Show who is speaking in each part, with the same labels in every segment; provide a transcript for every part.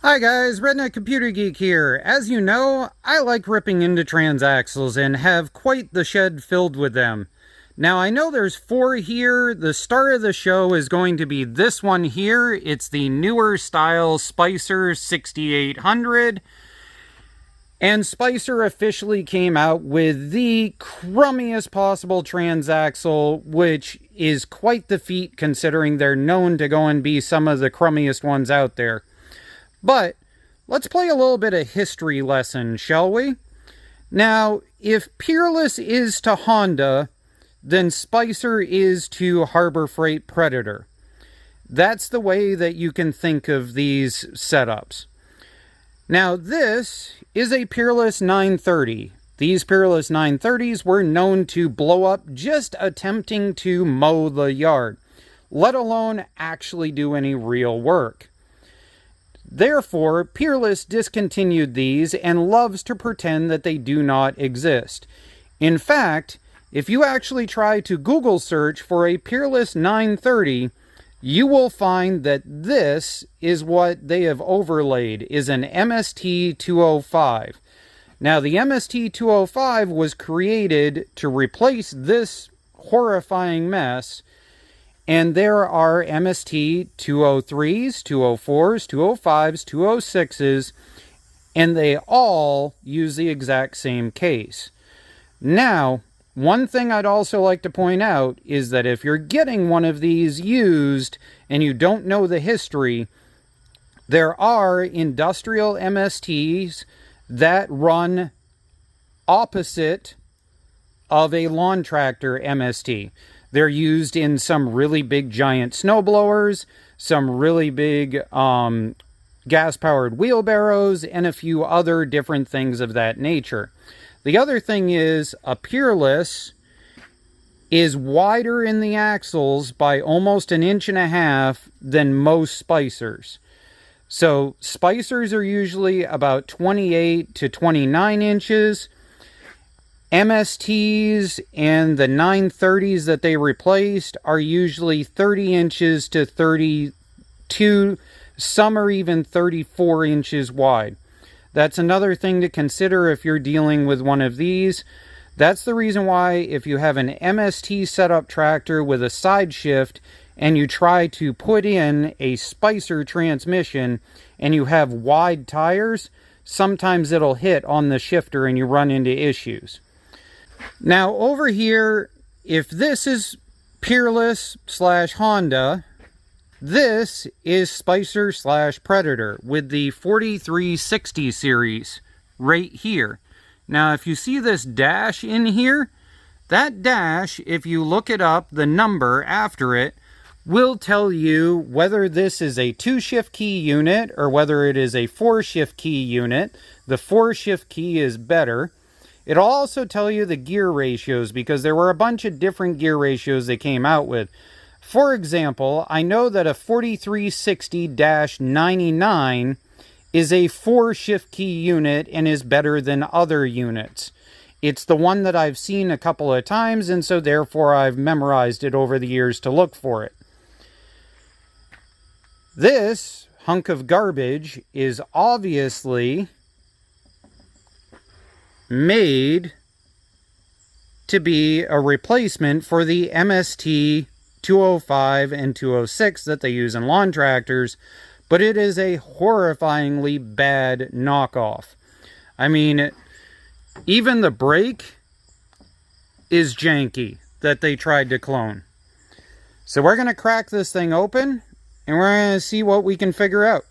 Speaker 1: Hi guys, Redneck Computer Geek here. As you know, I like ripping into transaxles and have quite the shed filled with them. Now I know there's 4 here. The star of the show is going to be this one here. It's the newer style Spicer 6800. And Spicer officially came out with the crummiest possible transaxle, which is quite the feat considering they're known to go and be some of the crummiest ones out there. But let's play a little bit of history lesson, shall we? Now, if Peerless is to Honda, then Spicer is to Harbor Freight Predator. That's the way that you can think of these setups. Now, this is a Peerless 930. These Peerless 930s were known to blow up just attempting to mow the yard, let alone actually do any real work. Therefore, Peerless discontinued these and loves to pretend that they do not exist. In fact, if you actually try to Google search for a Peerless 930, you will find that this is what they have overlaid, is an MST 205. Now, the MST 205 was created to replace this horrifying mess. And there are MST 203s, 204s, 205s, 206s, and they all use the exact same case. Now, one thing I'd also like to point out is that if you're getting one of these used and you don't know the history, there are industrial MSTs that run opposite of a lawn tractor MST. They're used in some really big giant snowblowers, some really big gas-powered wheelbarrows, and a few other different things of that nature. The other thing is, a Peerless is wider in the axles by almost 1.5 inches than most Spicers. So Spicers are usually about 28 to 29 inches. MSTs and the 930s that they replaced are usually 30 inches to 32, some are even 34 inches wide. That's another thing to consider if you're dealing with one of these. That's the reason why if you have an MST setup tractor with a side shift and you try to put in a Spicer transmission and you have wide tires, sometimes it'll hit on the shifter and you run into issues. Now over here, if this is Peerless / Honda, this is Spicer / Predator with the 4360 series right here. Now if you see this dash in here, that dash, if you look it up, the number after it, will tell you whether this is a 2-shift key unit or whether it is a 4-shift key unit. The 4-shift key is better. It'll also tell you the gear ratios because there were a bunch of different gear ratios they came out with. For example, I know that a 4360-99 is a 4-shift key unit and is better than other units. It's the one that I've seen a couple of times, and so therefore I've memorized it over the years to look for it. This hunk of garbage is obviously made to be a replacement for the MST 205 and 206 that they use in lawn tractors, but it is a horrifyingly bad knockoff. I mean, even the brake is janky that they tried to clone. So we're going to crack this thing open and we're going to see what we can figure out.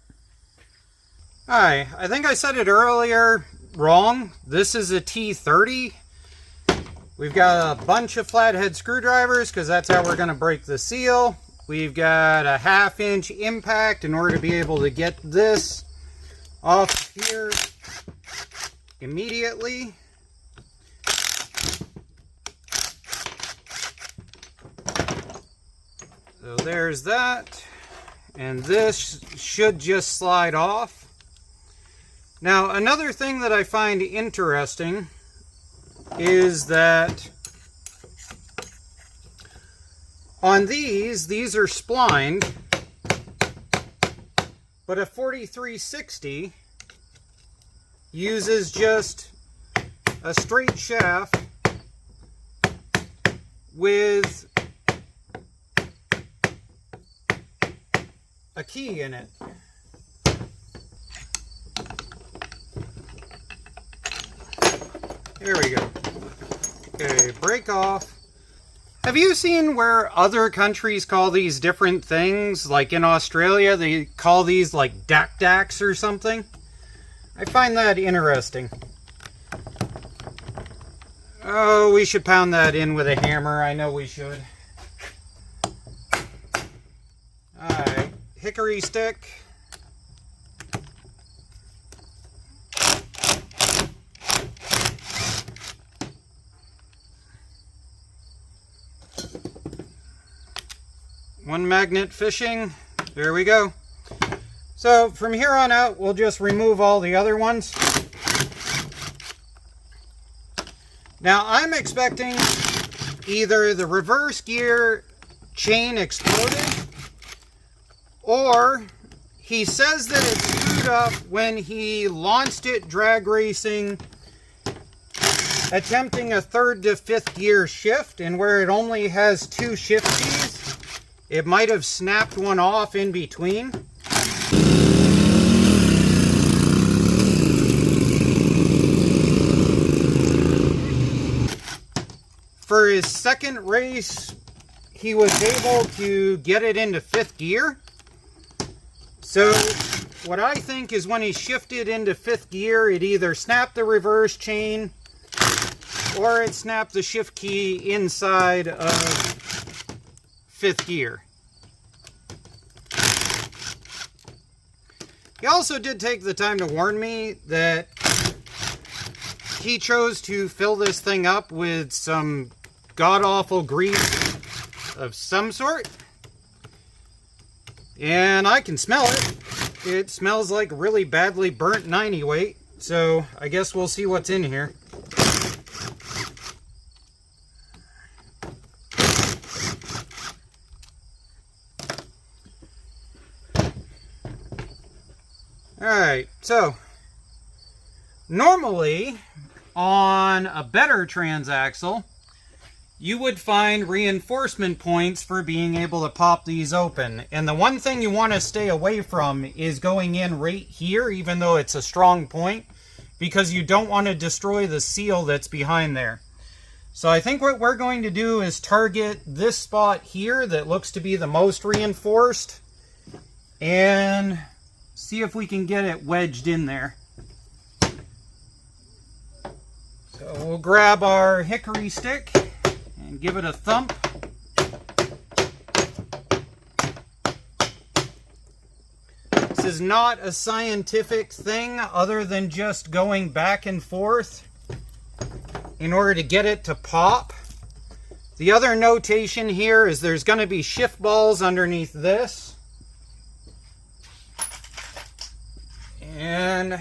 Speaker 1: Alright, I think I said it earlier wrong. This is a T30. We've got a bunch of flathead screwdrivers because that's how we're going to break the seal. We've got a 1/2 inch impact in order to be able to get this off here immediately. So there's that. And this should just slide off. Now, another thing that I find interesting is that on these are splined But a 4360 uses just a straight shaft with a key in it. There we go. Okay, break off. Have you seen where other countries call these different things? Like in Australia, they call these like dak-daks or something. I find that interesting. Oh, we should pound that in with a hammer. I know we should. Alright, hickory stick. One magnet fishing. There we go. So from here on out, we'll just remove all the other ones. Now I'm expecting either the reverse gear chain exploded, or he says that it screwed up when he launched it drag racing, attempting a 3rd to 5th gear shift, and where it only has 2 shift keys, it might have snapped one off in between. For his second race, he was able to get it into 5th gear. So what I think is when he shifted into 5th gear, it either snapped the reverse chain or it snapped the shift key inside of 5th gear. He also did take the time to warn me that he chose to fill this thing up with some god-awful grease of some sort. And I can smell it. It smells like really badly burnt 90 weight. So I guess we'll see what's in here. Alright, so normally on a better transaxle, you would find reinforcement points for being able to pop these open. And the one thing you want to stay away from is going in right here, even though it's a strong point, because you don't want to destroy the seal that's behind there. So I think what we're going to do is target this spot here that looks to be the most reinforced, and see if we can get it wedged in there. So we'll grab our hickory stick and give it a thump. This is not a scientific thing other than just going back and forth in order to get it to pop. The other notation here is there's going to be shift balls underneath this. And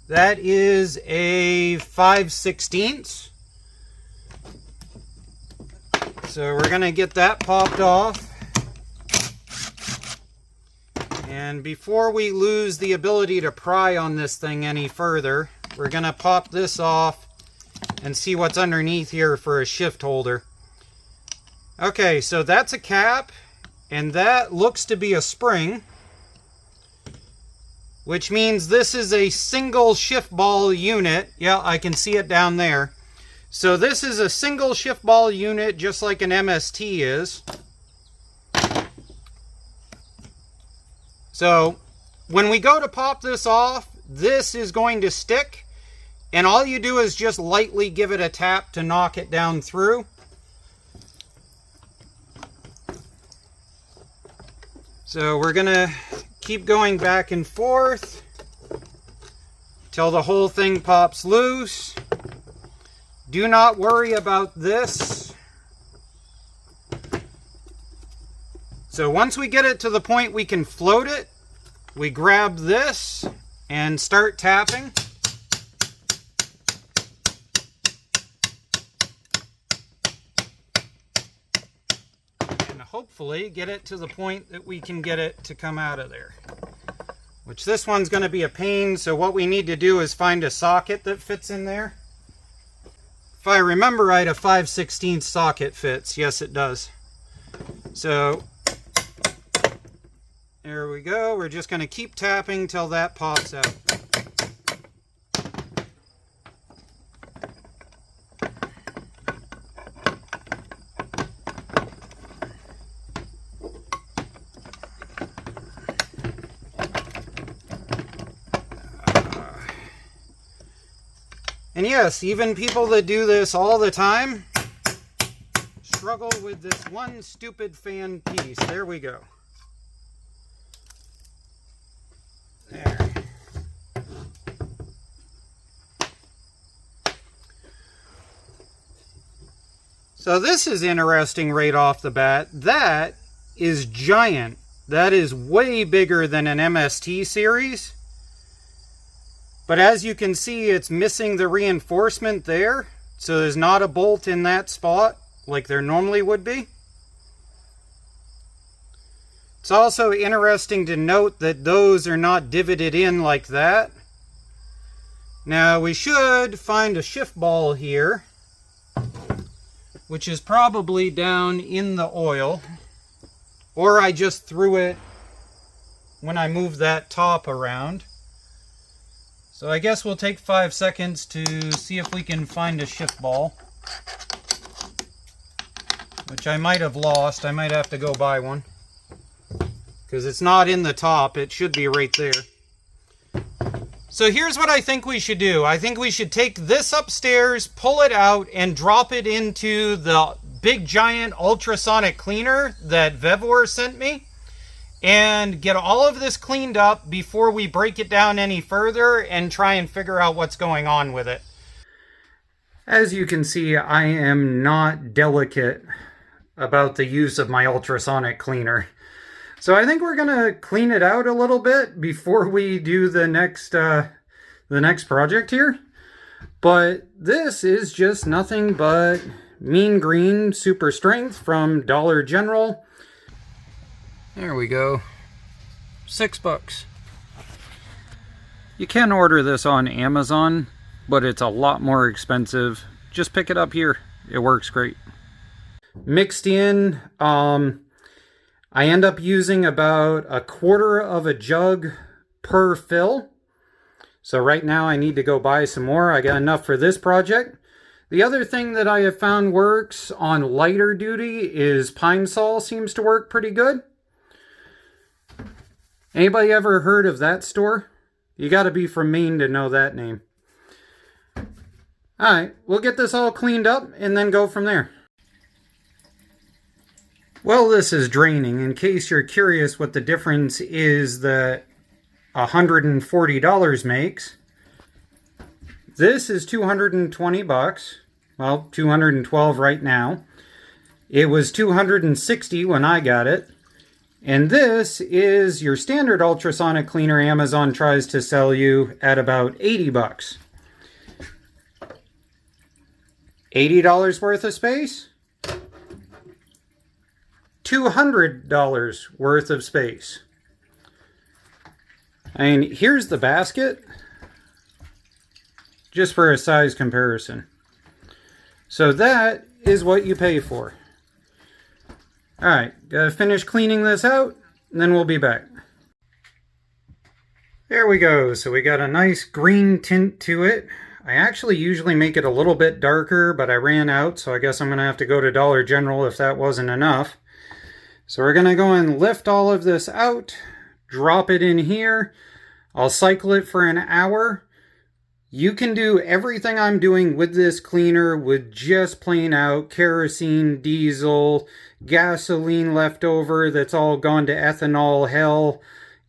Speaker 1: that is a 5/16. So we're going to get that popped off. And before we lose the ability to pry on this thing any further, we're going to pop this off and see what's underneath here for a shift holder. Okay, so that's a cap, and that looks to be a spring, which means this is a single shift ball unit. Yeah, I can see it down there. So this is a single shift ball unit, just like an MST is. So when we go to pop this off, this is going to stick, and all you do is just lightly give it a tap to knock it down through. So we're gonna keep going back and forth till the whole thing pops loose. Do not worry about this. So once we get it to the point we can float it, we grab this and start tapping. And hopefully get it to the point that we can get it to come out of there. which this one's going to be a pain, so what we need to do is find a socket that fits in there. If I remember right, a 5/16 socket fits. Yes, it does. So there we go. We're just going to keep tapping till that pops out. And yes, even people that do this all the time struggle with this one stupid fan piece. There we go. There. So this is interesting right off the bat. That is giant. That is way bigger than an MST series. But as you can see, it's missing the reinforcement there. So there's not a bolt in that spot like there normally would be. It's also interesting to note that those are not divoted in like that. Now we should find a shift ball here, which is probably down in the oil. Or I just threw it when I moved that top around. So I guess we'll take 5 seconds to see if we can find a shift ball, which I might have lost. I might have to go buy one because it's not in the top. It should be right there. So here's what I think we should do. I think we should take this upstairs, pull it out, and drop it into the big giant ultrasonic cleaner that VEVOR sent me, and get all of this cleaned up before we break it down any further and try and figure out what's going on with it. As you can see, I am not delicate about the use of my ultrasonic cleaner. So I think we're going to clean it out a little bit before we do the next project here. But this is just nothing but Mean Green Super Strength from Dollar General. There we go. $6. You can order this on Amazon, but it's a lot more expensive. Just pick it up here. It works great. Mixed in, I end up using about 1/4 of a jug per fill. So right now I need to go buy some more. I got enough for this project. The other thing that I have found works on lighter duty is Pine Sol seems to work pretty good. Anybody ever heard of that store? You got to be from Maine to know that name. Alright, we'll get this all cleaned up and then go from there. Well, this is draining. In case you're curious what the difference is that $140 makes. This is $220. Well, $212 right now. It was $260 when I got it. And this is your standard ultrasonic cleaner Amazon tries to sell you at about $80. $80 worth of space? $200 worth of space. I mean, here's the basket, just for a size comparison. So that is what you pay for. Alright, gotta finish cleaning this out, and then we'll be back. There we go, so we got a nice green tint to it. I actually usually make it a little bit darker, but I ran out, so I guess I'm gonna have to go to Dollar General if that wasn't enough. So we're gonna go and lift all of this out, drop it in here. I'll cycle it for an hour. You can do everything I'm doing with this cleaner with just plain out kerosene, diesel, gasoline left over that's all gone to ethanol hell,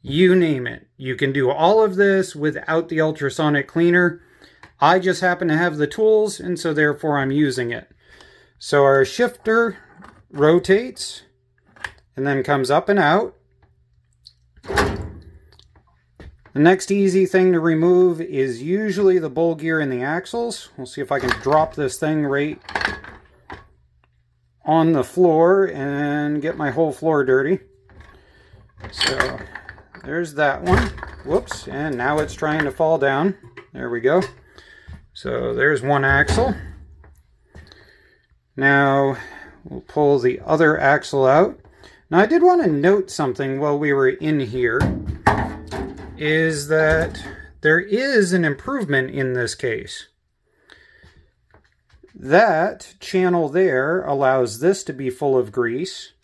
Speaker 1: you name it. You can do all of this without the ultrasonic cleaner. I just happen to have the tools, and so therefore I'm using it. So our shifter rotates and then comes up and out. The next easy thing to remove is usually the bowl gear and the axles. We'll see if I can drop this thing right on the floor and get my whole floor dirty. So there's that one. Whoops, and now it's trying to fall down. There we go. So there's one axle. Now we'll pull the other axle out. Now I did want to note something while we were in here, is that there is an improvement in this case. That channel there allows this to be full of grease,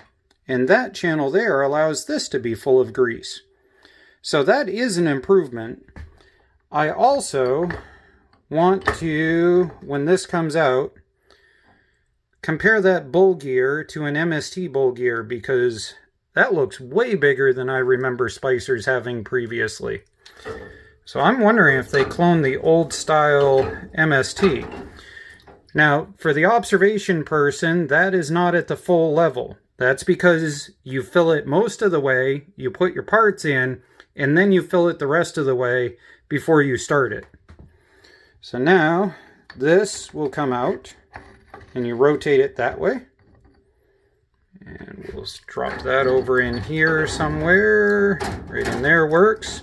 Speaker 1: and that channel there allows this to be full of grease. So that is an improvement. I also want to, when this comes out, compare that bull gear to an MST bull gear, because that looks way bigger than I remember spicers having previously. So I'm wondering if they cloned the old style MST. Now, for the observation person, that is not at the full level. That's because you fill it most of the way, you put your parts in, and then you fill it the rest of the way before you start it. So now, this will come out, and you rotate it that way. And we'll drop that over in here somewhere. Right in there works.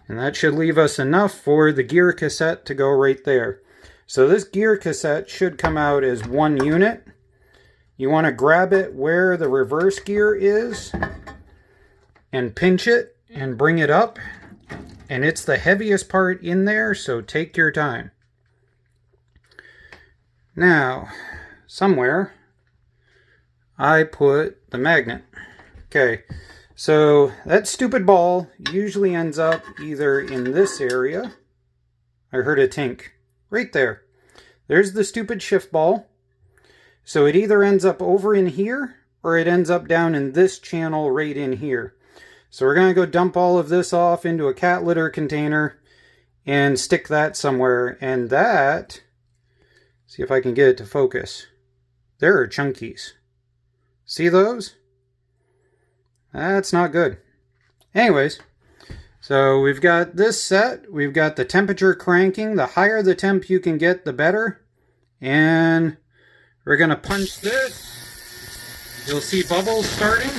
Speaker 1: And that should leave us enough for the gear cassette to go right there. So this gear cassette should come out as one unit. You want to grab it where the reverse gear is and pinch it and bring it up. And it's the heaviest part in there, so take your time. Now, somewhere I put the magnet. Okay, so that stupid ball usually ends up either in this area. I heard a tink. Right there. There's the stupid shift ball. So it either ends up over in here, or it ends up down in this channel right in here. So we're going to go dump all of this off into a cat litter container and stick that somewhere. And that, see if I can get it to focus. There are chunkies. See those? That's not good. Anyways. So we've got this set, we've got the temperature cranking. The higher the temp you can get, the better. And we're going to punch this. You'll see bubbles starting.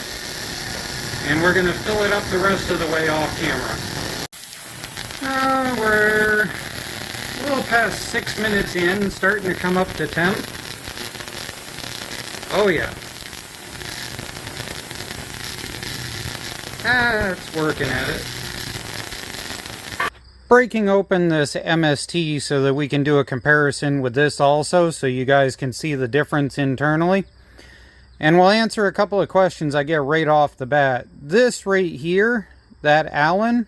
Speaker 1: And we're going to fill it up the rest of the way off camera. We're a little past 6 minutes in, starting to come up to temp. Oh yeah. It's working at it. Breaking open this MST so that we can do a comparison with this also, so you guys can see the difference internally. And we'll answer a couple of questions I get right off the bat. This right here, that Allen,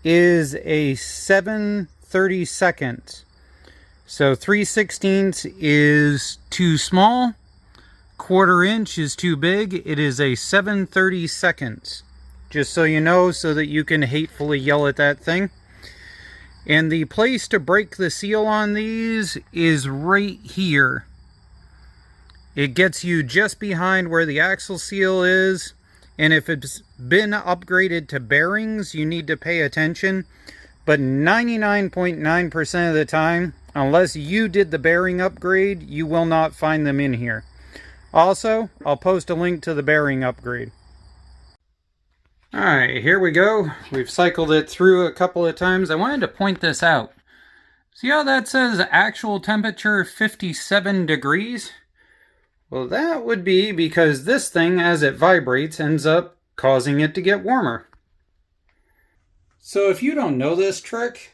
Speaker 1: is a 7/32. So 3/16 is too small, 1/4 inch is too big. It is a 7/32. Just so you know, so that you can hatefully yell at that thing. And the place to break the seal on these is right here. It gets you just behind where the axle seal is. And if it's been upgraded to bearings, you need to pay attention. But 99.9% of the time, unless you did the bearing upgrade, you will not find them in here. Also, I'll post a link to the bearing upgrade. Alright, here we go. We've cycled it through a couple of times. I wanted to point this out. See how that says actual temperature 57 degrees? Well, that would be because this thing, as it vibrates, ends up causing it to get warmer. So if you don't know this trick,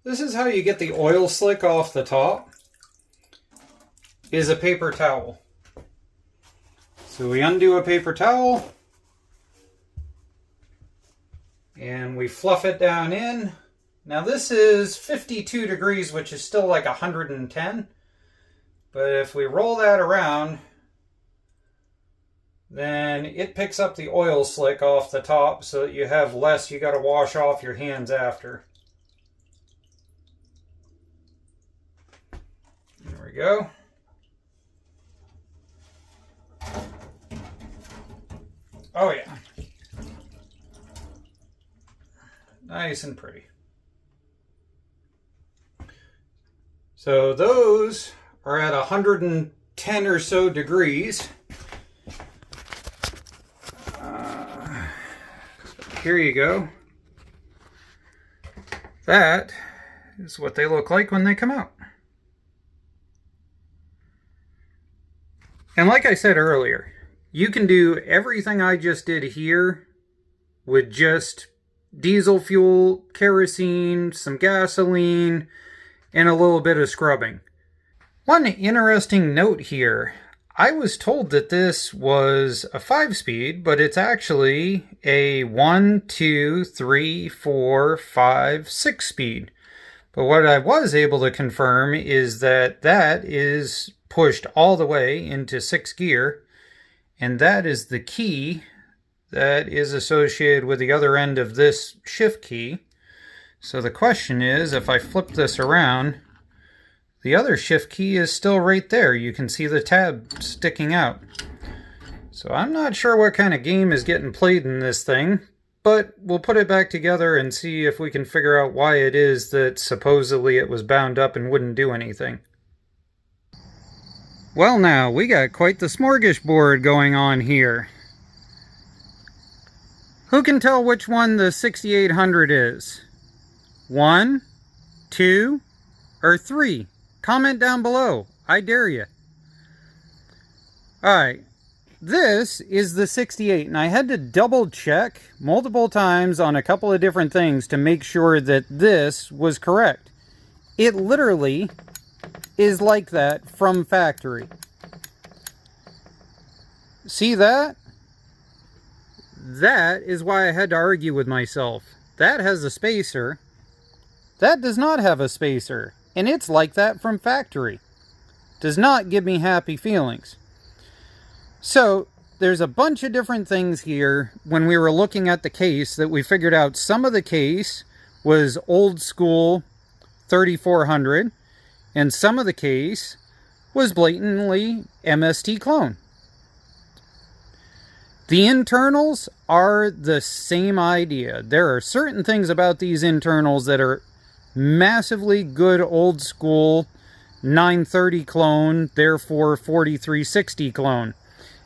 Speaker 1: this is how you get the oil slick off the top, is a paper towel. So we undo a paper towel, and we fluff it down in. Now this is 52 degrees, which is still like 110. But if we roll that around, then it picks up the oil slick off the top so that you have less you got to wash off your hands after. There we go. Oh yeah. Nice and pretty. So those are at 110 or so degrees. So here you go. That is what they look like when they come out. And like I said earlier, you can do everything I just did here with just diesel fuel, kerosene, some gasoline, and a little bit of scrubbing. One interesting note here, I was told that this was a 5-speed, but it's actually a 1, 2, 3, 4, 5, 6-speed. But what I was able to confirm is that that is pushed all the way into 6th gear, and that is the key that is associated with the other end of this shift key. So the question is, if I flip this around, the other shift key is still right there. You can see the tab sticking out. So I'm not sure what kind of game is getting played in this thing, but we'll put it back together and see if we can figure out why it is that supposedly it was bound up and wouldn't do anything. Well now, we got quite the smorgasbord going on here. Who can tell which one the 6800 is? 1, 2, or 3? Comment down below. I dare you. Alright, this is the 68, and I had to double check multiple times on a couple of different things to make sure that this was correct. It literally is like that from factory. See that? That is why I had to argue with myself. That has a spacer. That does not have a spacer. And it's like that from factory. Does not give me happy feelings. So, there's a bunch of different things here when we were looking at the case that we figured out some of the case was old school 3400 and some of the case was blatantly MST clone. The internals are the same idea. There are certain things about these internals that are massively good old school 930 clone, therefore 4360 clone.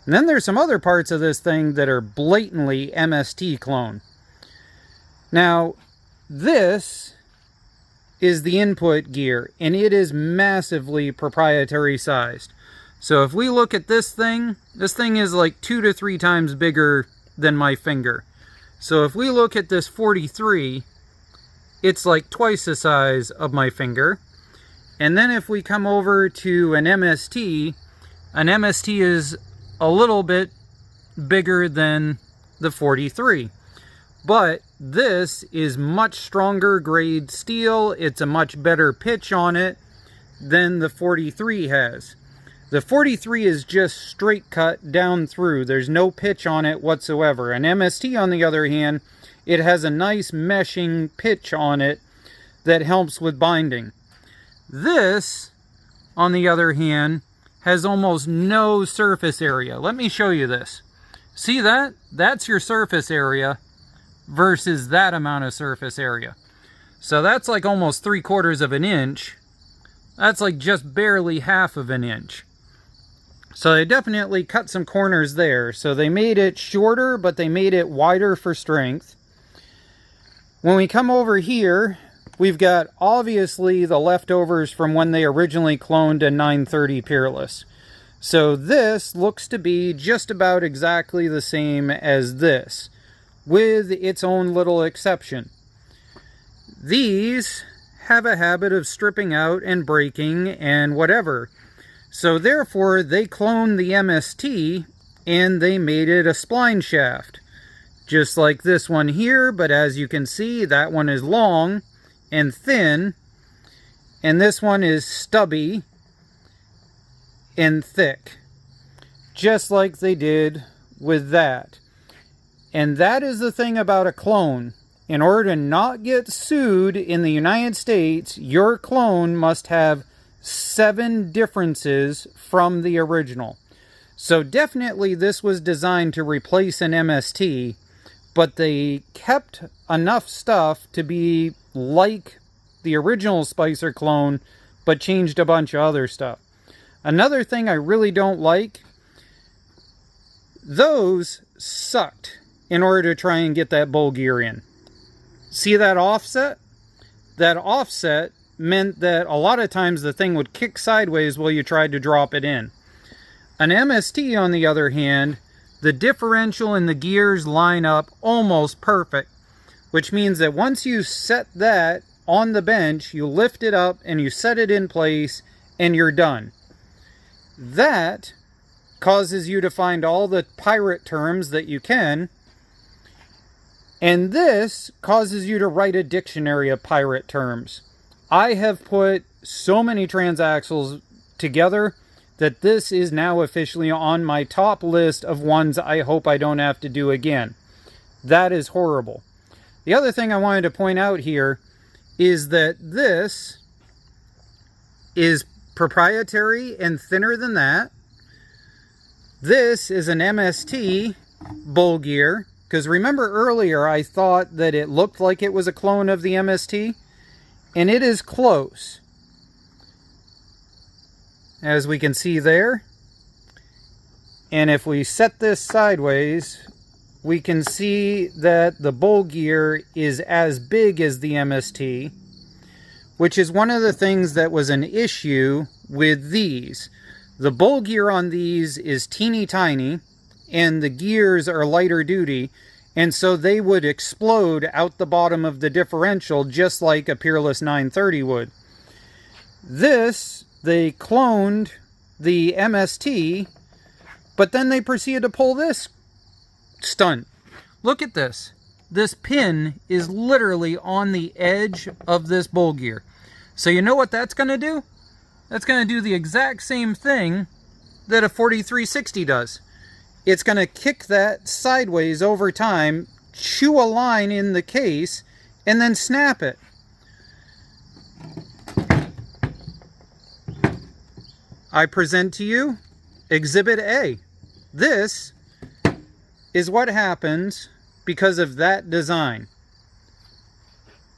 Speaker 1: And then there's some other parts of this thing that are blatantly MST clone. Now, this is the input gear, and it is massively proprietary sized. So if we look at this thing is like 2 to 3 times bigger than my finger. So if we look at this 43, it's like twice the size of my finger. And then if we come over to an MST is a little bit bigger than the 43. But this is much stronger grade steel. It's a much better pitch on it than the 43 has. The 43 is just straight cut down through. There's no pitch on it whatsoever. An MST, on the other hand, it has a nice meshing pitch on it that helps with binding. This, on the other hand, has almost no surface area. Let me show you this. See that? That's your surface area versus that amount of surface area. So that's like almost 3/4 of an inch. That's like just barely half of an inch. So they definitely cut some corners there. So they made it shorter, but they made it wider for strength. When we come over here, we've got obviously the leftovers from when they originally cloned a 930 Peerless. So this looks to be just about exactly the same as this, with its own little exception. These have a habit of stripping out and breaking and whatever. So therefore, they cloned the MST and they made it a spline shaft. Just like this one here, but as you can see, that one is long and thin, and this one is stubby and thick. Just like they did with that. And that is the thing about a clone. In order to not get sued in the United States, your clone must have 7 differences from the original. So definitely this was designed to replace an MST, but they kept enough stuff to be like the original Spicer clone, but changed a bunch of other stuff. Another thing I really don't like, those sucked in order to try and get that bowl gear in. See that offset? that offset meant that a lot of times the thing would kick sideways while you tried to drop it in. An MST, on the other hand, the differential and the gears line up almost perfect, which means that once you set that on the bench, you lift it up and you set it in place and you're done. That causes you to find all the pirate terms that you can, and this causes you to write a dictionary of pirate terms. I have put so many transaxles together that this is now officially on my top list of ones I hope I don't have to do again. That is horrible. The other thing I wanted to point out here is that this is proprietary and thinner than that. This is an MST bull gear, because remember earlier I thought that it looked like it was a clone of the MST, and it is close, as we can see there. And if we set this sideways, we can see that the bull gear is as big as the MST, which is one of the things that was an issue with these. The bull gear on these is teeny tiny, and the gears are lighter duty, and so they would explode out the bottom of the differential just like a Peerless 930 would. This, they cloned the MST, but then they proceeded to pull this stunt. Look at this. This pin is literally on the edge of this bull gear. So you know what that's going to do? That's going to do the exact same thing that a 4360 does. It's going to kick that sideways over time, chew a line in the case, and then snap it. I present to you Exhibit A. This is what happens because of that design.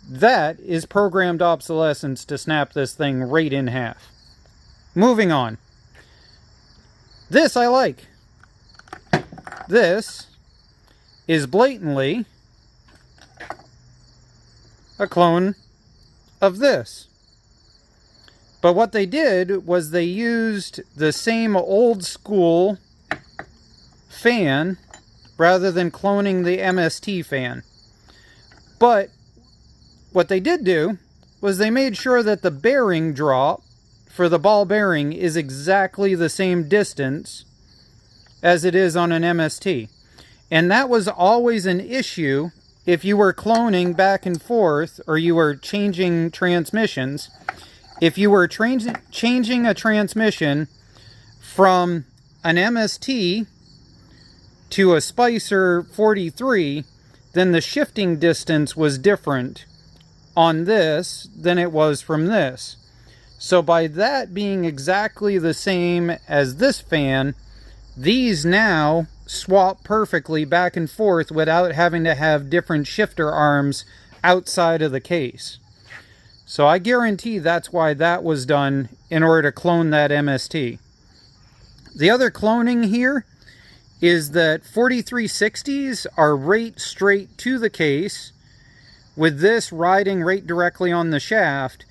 Speaker 1: That is programmed obsolescence to snap this thing right in half. Moving on. This I like. This is blatantly a clone of this. But what they did was they used the same old school fan rather than cloning the MST fan. But what they did do was they made sure that the bearing drop for the ball bearing is exactly the same distance as it is on an MST. And that was always an issue if you were cloning back and forth or you were changing transmissions. If you were changing a transmission from an MST to a Spicer 43, then the shifting distance was different on this than it was from this. So by that being exactly the same as this fan, these now swap perfectly back and forth without having to have different shifter arms outside of the case. So I guarantee that's why that was done, in order to clone that MST. The other cloning here is that 4360s are right straight to the case, with this riding right directly on the shaft.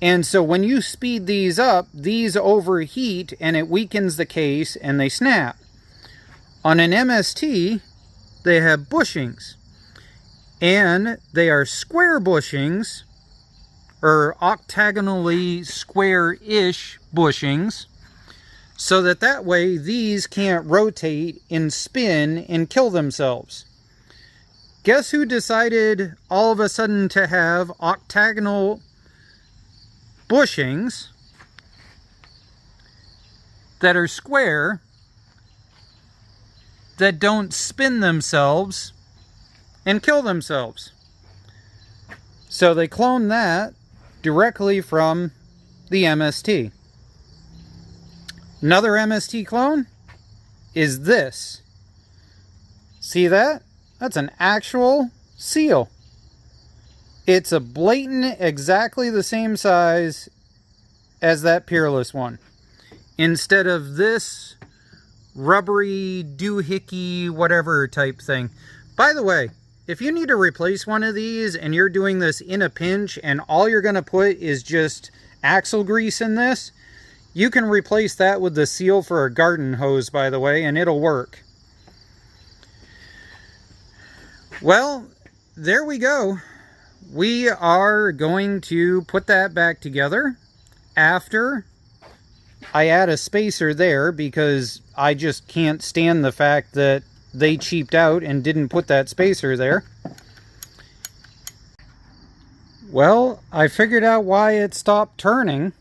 Speaker 1: And so when you speed these up, these overheat and it weakens the case and they snap. On an MST, they have bushings. And they are square bushings, or octagonally square-ish bushings, so that way these can't rotate and spin and kill themselves. Guess who decided all of a sudden to have octagonal bushings that are square, that don't spin themselves and kill themselves? So they cloned that directly from the MST. Another MST clone is this. See that? That's an actual seal. It's a blatant, exactly the same size as that Peerless one. Instead of this rubbery, doohickey, whatever type thing. By the way, if you need to replace one of these and you're doing this in a pinch and all you're going to put is just axle grease in this, you can replace that with the seal for a garden hose, by the way, and it'll work. Well, there we go. We are going to put that back together after I add a spacer there, because I just can't stand the fact that they cheaped out and didn't put that spacer there. Well, I figured out why it stopped turning.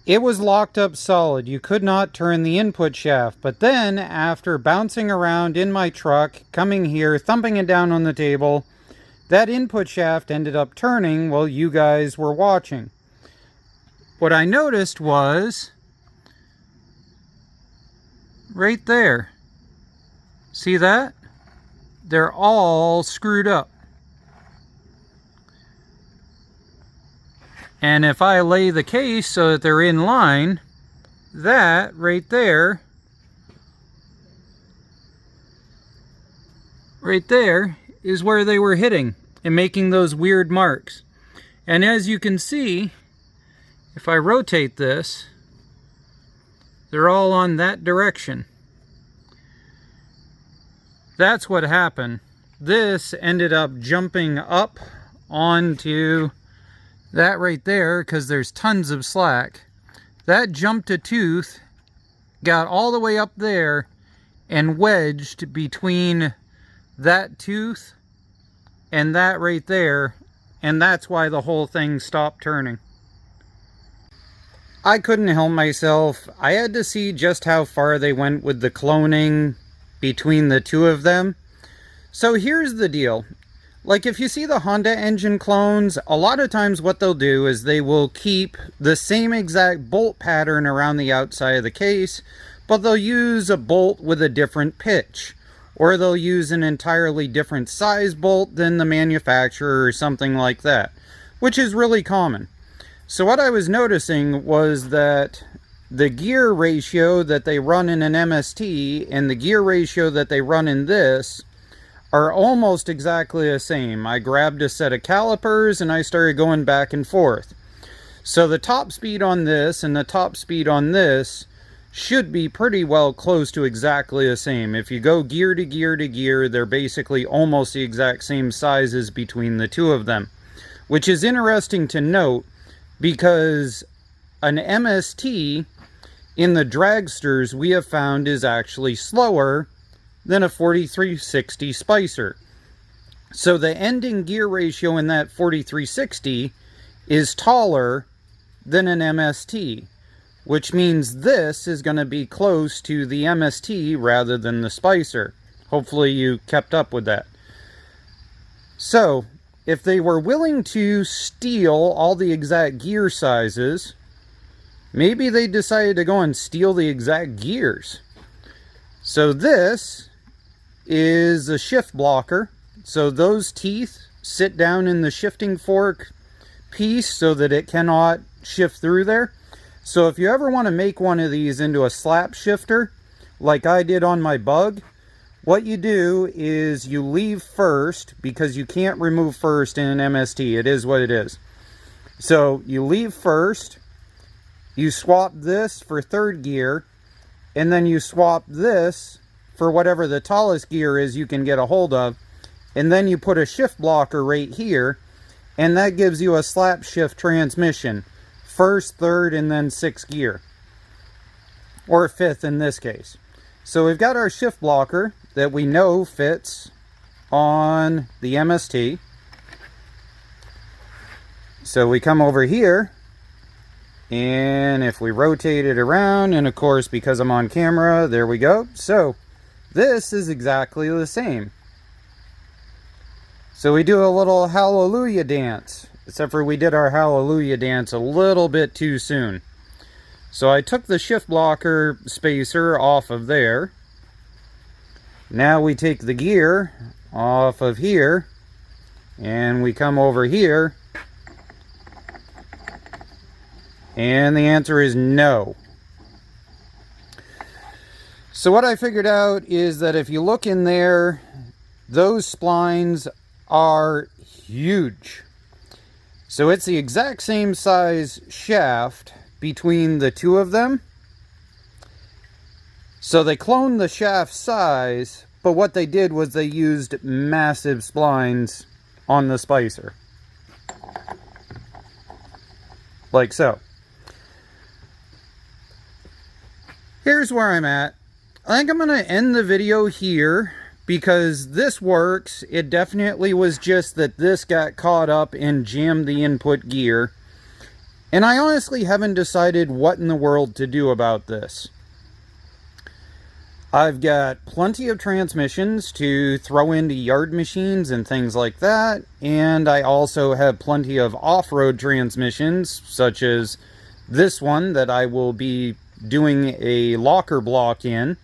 Speaker 1: It was locked up solid. You could not turn the input shaft. But then, after bouncing around in my truck, coming here, thumping it down on the table, that input shaft ended up turning while you guys were watching. What I noticed was right there. See that? They're all screwed up. And if I lay the case so that they're in line, that right there is where they were hitting and making those weird marks. And as you can see, if I rotate this, they're all on that direction. That's what happened. This ended up jumping up onto that right there because there's tons of slack. That jumped a tooth, got all the way up there, and wedged between that tooth and that right there, and that's why the whole thing stopped turning. I couldn't help myself. I had to see just how far they went with the cloning between the two of them. So here's the deal. Like, if you see the Honda engine clones, a lot of times what they'll do is they will keep the same exact bolt pattern around the outside of the case, but they'll use a bolt with a different pitch. Or they'll use an entirely different size bolt than the manufacturer or something like that, which is really common. So what I was noticing was that the gear ratio that they run in an MST and the gear ratio that they run in this are almost exactly the same. I grabbed a set of calipers and I started going back and forth. So the top speed on this and the top speed on this should be pretty well close to exactly the same. If you go gear to gear to gear, they're basically almost the exact same sizes between the two of them. Which is interesting to note, because an MST in the dragsters we have found is actually slower than a 4360 Spicer. So the ending gear ratio in that 4360 is taller than an MST, which means this is going to be close to the MST rather than the Spicer. Hopefully you kept up with that. So if they were willing to steal all the exact gear sizes, maybe they decided to go and steal the exact gears. So this is a shift blocker. So those teeth sit down in the shifting fork piece so that it cannot shift through there. So if you ever want to make one of these into a slap shifter, like I did on my Bug, what you do is you leave first, because you can't remove first in an MST. It is what it is. So you leave first, you swap this for third gear, and then you swap this for whatever the tallest gear is you can get a hold of, and then you put a shift blocker right here, and that gives you a slap shift transmission. First, third, and then sixth gear. Or fifth in this case. So we've got our shift blocker that we know fits on the MST. So we come over here, and if we rotate it around, and of course because I'm on camera, there we go. So this is exactly the same. So we do a little hallelujah dance, except for we did our hallelujah dance a little bit too soon. So I took the shift blocker spacer off of there. Now we take the gear off of here, and we come over here, and the answer is no. So what I figured out is that if you look in there, those splines are huge. So it's the exact same size shaft between the two of them. So they cloned the shaft size, but what they did was they used massive splines on the spicer. Like so. Here's where I'm at. I think I'm going to end the video here because this works. It definitely was just that this got caught up and jammed the input gear. And I honestly haven't decided what in the world to do about this. I've got plenty of transmissions to throw into yard machines and things like that. And I also have plenty of off-road transmissions, such as this one that I will be doing a locker block in.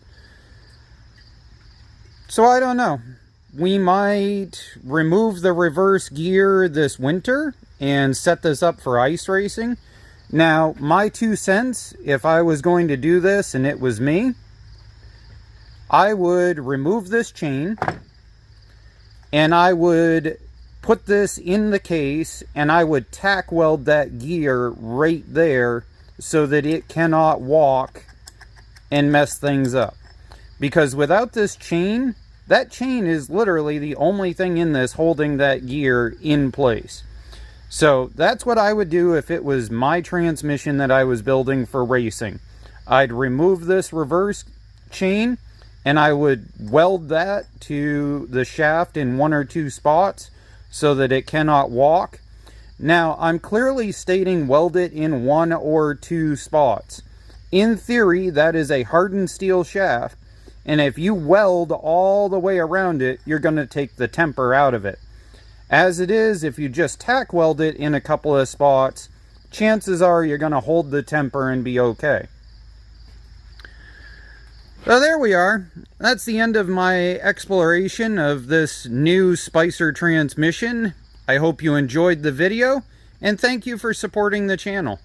Speaker 1: So I don't know. We might remove the reverse gear this winter and set this up for ice racing. Now, my 2 cents, if I was going to do this and it was me, I would remove this chain and I would put this in the case and I would tack weld that gear right there so that it cannot walk and mess things up. Because without this chain, that chain is literally the only thing in this holding that gear in place. So that's what I would do if it was my transmission that I was building for racing. I'd remove this reverse chain and I would weld that to the shaft in 1 or 2 spots so that it cannot walk. Now, I'm clearly stating weld it in 1 or 2 spots. In theory, that is a hardened steel shaft, and if you weld all the way around it, you're going to take the temper out of it. As it is, if you just tack weld it in a couple of spots, chances are you're going to hold the temper and be okay. So there we are. That's the end of my exploration of this new Spicer transmission. I hope you enjoyed the video, and thank you for supporting the channel.